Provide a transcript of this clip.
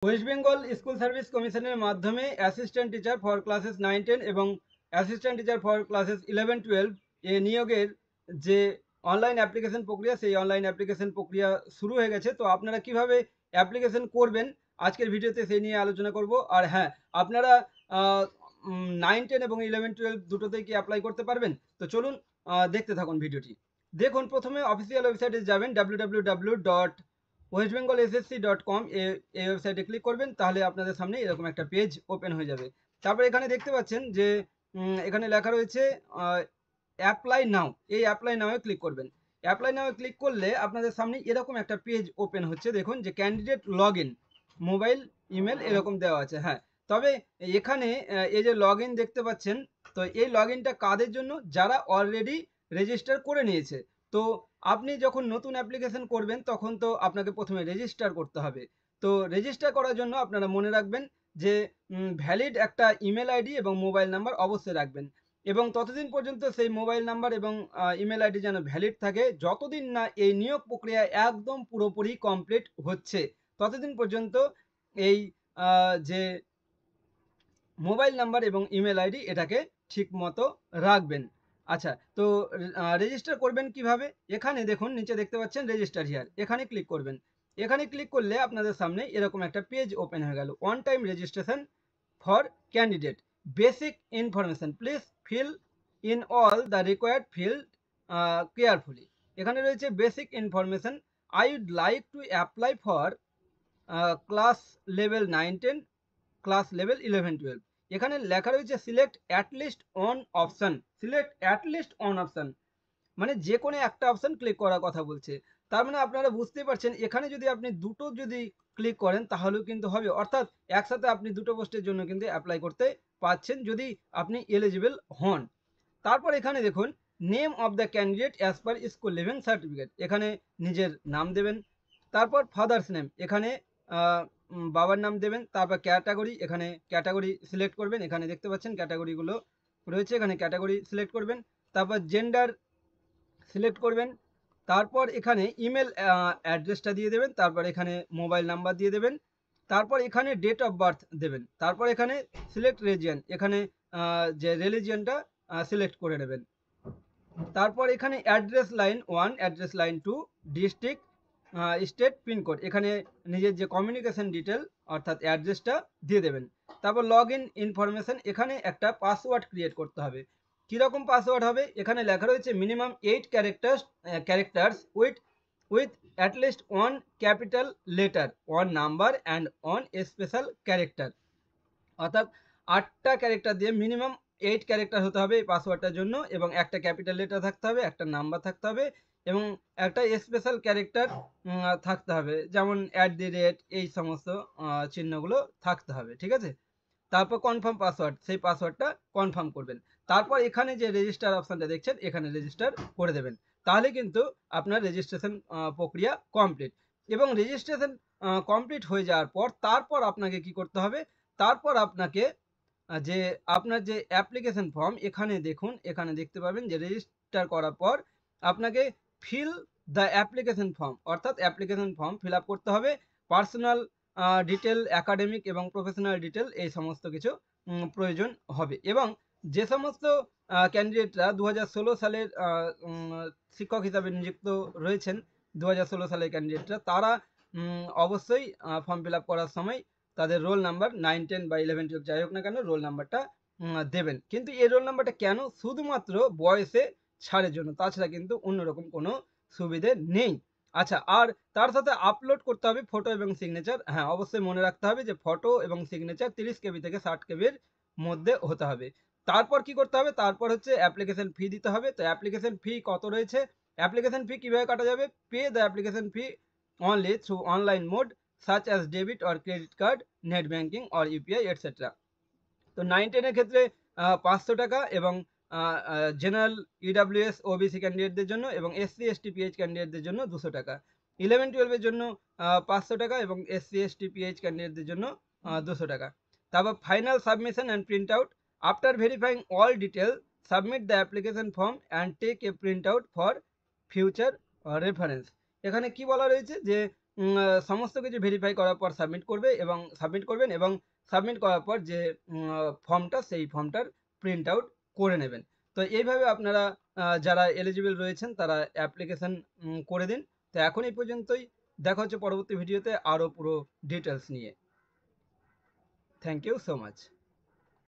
West Bengal school service কমিশনের মাধ্যমে assistant teacher for classes 9-10 এবং অ্যাসিস্ট্যান্ট টিচার ফর ক্লাসেস 11-12 এ নিয়োগের যে অনলাইন অ্যাপ্লিকেশন প্রক্রিয়া, সেই অনলাইন অ্যাপ্লিকেশন প্রক্রিয়া শুরু হয়ে গেছে। তো আপনারা কিভাবে অ্যাপ্লিকেশন করবেন আজকের ভিডিওতে সেই নিয়ে আলোচনা করব। আর হ্যাঁ, আপনারা 9-10 এবং 11-12 দুটোতেই কি অ্যাপ্লাই করতে পারবেন? তো চলুন দেখতে থাকুন ভিডিওটি। দেখুন, প্রথমে অফিসিয়াল ওয়েবসাইটে যাবেন www.westbengalssc.com এই ওয়েবসাইটে ক্লিক করবেন, তাহলে আপনাদের সামনে এরকম একটা পেজ ওপেন হয়ে যাবে। তারপর এখানে দেখতে পাচ্ছেন যে এখানে লেখা রয়েছে অ্যাপ্লাই নাও। এই অ্যাপ্লাই নাও এ ক্লিক করবেন। অ্যাপ্লাই নাও এ ক্লিক করলে আপনাদের সামনে এরকম একটা পেজ ওপেন হচ্ছে। দেখুন যে candidate log in, mobile, email এরকম দেওয়া আছে। হ্যাঁ, তবে এখানে এই যে লগ ইন দেখতে পাচ্ছেন, তো এই লগ ইনটা কাদের জন্য? যারা অলরেডি রেজিস্টার করে নিয়েছে। তো আপনি যখন নতুন অ্যাপ্লিকেশন করবেন তখন তো আপনাকে প্রথমে রেজিস্টার করতে হবে। তো রেজিস্টার করার জন্য আপনারা মনে রাখবেন যে ভ্যালিড একটা ইমেল আইডি এবং মোবাইল নাম্বার অবশ্যই রাখবেন, এবং ততদিন পর্যন্ত সেই মোবাইল নাম্বার এবং ইমেল আইডি যেন ভ্যালিড থাকে যতদিন না এই নিয়োগ প্রক্রিয়া একদম পুরোপুরি কমপ্লিট হচ্ছে, ততদিন পর্যন্ত এই যে মোবাইল নাম্বার এবং ইমেল আইডি এটাকে ঠিক মতো রাখবেন। আচ্ছা, তো রেজিস্টার করবেন কিভাবে? এখানে দেখুন নিচে দেখতে পাচ্ছেন রেজিস্টার হিয়ার, এখানে ক্লিক করবেন। এখানে ক্লিক করলে আপনাদের সামনে এরকম একটা পেজ ওপেন হয়ে গেল। One time registration for candidate, basic information, please fill in all the required field carefully. এখানে রয়েছে basic information. I would like to apply for class level 9-10, class level 11-12। এখানে লেখা রয়েছে select at least one option. Select at least one option মানে যে কোনো একটা option click করার কথা বলছে। তার মানে আপনারা বুঝতেই পারছেন, এখানে যদি আপনি দুটো যদি ক্লিক করেন তাহলেও কিন্তু হবে, অর্থাৎ একসাথে আপনি দুটো পোস্টের জন্য কিন্তু অ্যাপ্লাই করতে পারছেন যদি আপনি এলিজিবল হন। তারপর এখানে দেখুন name of the candidate as per school living certificate, এখানে নিজের নাম দেবেন। তারপর ফাদার্স নেম, এখানে বাবার নাম দেবেন। তারপর ক্যাটাগরি, এখানে ক্যাটাগরি সিলেক্ট করবেন। এখানে দেখতে পাচ্ছেন ক্যাটাগরিগুলো রয়েছে, এখানে ক্যাটাগরি সিলেক্ট করবেন। তারপর জেন্ডার সিলেক্ট করবেন। তারপর এখানে ইমেল অ্যাড্রেসটা দিয়ে দেবেন। তারপর এখানে মোবাইল নাম্বার দিয়ে দেবেন। তারপর এখানে ডেট অফ বার্থ দেবেন। তারপর এখানে সিলেক্ট রিজিয়ন, এখানে যে রিলিজিয়নটা সিলেক্ট করে নেবেন। তারপর এখানে address line 1, address line 2, district, state, pincode, এখানে নিজের যে কমিউনিকেশন ডিটেল অর্থাৎ অ্যাড্রেসটা দিয়ে দেবেন। তারপর লগ ইন ইনফরমেশন, এখানে একটা পাসওয়ার্ড ক্রিয়েট করতে হবে। কীরকম পাসওয়ার্ড হবে? এখানে লেখা রয়েছে minimum 8 characters with at least 1 capital letter, 1 number and 1 special character. অর্থাৎ 8টা ক্যারেক্টার দিয়ে মিনিমাম 8 ক্যারেক্টার হতে হবে এই পাসওয়ার্ডটার জন্য, এবং একটা ক্যাপিটাল লেটার থাকতে হবে, একটা নাম্বার থাকতে হবে, এবং একটা স্পেশাল ক্যারেক্টার থাকতে হবে, যেমন @ এই সমস্ত চিহ্নগুলো থাকতে হবে। ঠিক আছে? তারপর কনফার্ম পাসওয়ার্ড, সেই পাসওয়ার্ডটা কনফার্ম করবেন। তারপর এখানে যে রেজিস্টার অপশানটা দেখছেন, এখানে রেজিস্টার করে দেবেন। তাহলে কিন্তু আপনার রেজিস্ট্রেশন প্রক্রিয়া কমপ্লিট। এবং রেজিস্ট্রেশন কমপ্লিট হয়ে যাওয়ার পর তারপর আপনাকে কি করতে হবে? তারপর আপনাকে যে আপনার যে অ্যাপ্লিকেশন ফর্ম, এখানে দেখুন, এখানে দেখতে পাবেন যে রেজিস্টার করার পর আপনাকে ফিল দ্য অ্যাপ্লিকেশন ফর্ম, অর্থাৎ অ্যাপ্লিকেশন ফর্ম ফিল আপ করতে হবে। পার্সোনাল ডিটেল, একাডেমিক এবং প্রফেশনাল ডিটেল এই সমস্ত কিছু প্রয়োজন হবে। এবং যে সমস্ত ক্যান্ডিডেটরা 2016 সালের শিক্ষক হিসাবে নিযুক্ত রয়েছেন, 2016 সালের ক্যান্ডিডেটরা, তারা অবশ্যই ফর্ম ফিল আপ করার সময় তাদের রোল নাম্বার 9, 10 বা 11, 12 যাই হোক না কেন রোল নাম্বারটা দেবেন। কিন্তু এই রোল নাম্বারটা কেন? শুধুমাত্র বয়সে ছাড়ের জন্য, তাছাড়া কিন্তু অন্যরকম কোনো সুবিধে নেই। আচ্ছা, আর তার সাথে আপলোড করতে হবে ফটো এবং সিগনেচার। হ্যাঁ, অবশ্যই মনে রাখতে হবে যে ফটো এবং সিগনেচার 30 KB থেকে 60 KBর মধ্যে হতে হবে। তারপর কি করতে হবে? তারপর হচ্ছে অ্যাপ্লিকেশন ফি দিতে হবে। তো অ্যাপ্লিকেশন ফি কত রয়েছে? অ্যাপ্লিকেশন ফি কিভাবে কাটা যাবে? Pay the application fee only through online mode such as debit or credit card, net banking or UPI etc. তো 9-10 এর ক্ষেত্রে 500 টাকা, এবং জেনারেল, EWS, OBC ক্যান্ডিডেটদের জন্য এবং SC ST PH ক্যান্ডিডেটদের জন্য 200 টাকা। 11-12 এর জন্য 500 টাকা এবং SC ST PH ক্যান্ডিডেটদের জন্য 200 টাকা। তারপর final submission and print out, after verifying all detail submit the application form and take a print out for future reference. এখানে কি বলা রয়েছে যে সমস্ত কিছু ভেরিফাই করার পর সাবমিট করবে এবং সাবমিট করবেন এবং সাবমিট করার পর যে ফর্মটা সেই ফর্মটার প্রিন্ট আউট করে নেবেন। তো এইভাবে আপনারা যারা এলিজিবল রয়েছেন তারা অ্যাপ্লিকেশন করে দিন। তো এখন এই পর্যন্তই, দেখা হচ্ছে পরবর্তী ভিডিওতে আরও পুরো ডিটেলস নিয়ে। Thank you so much.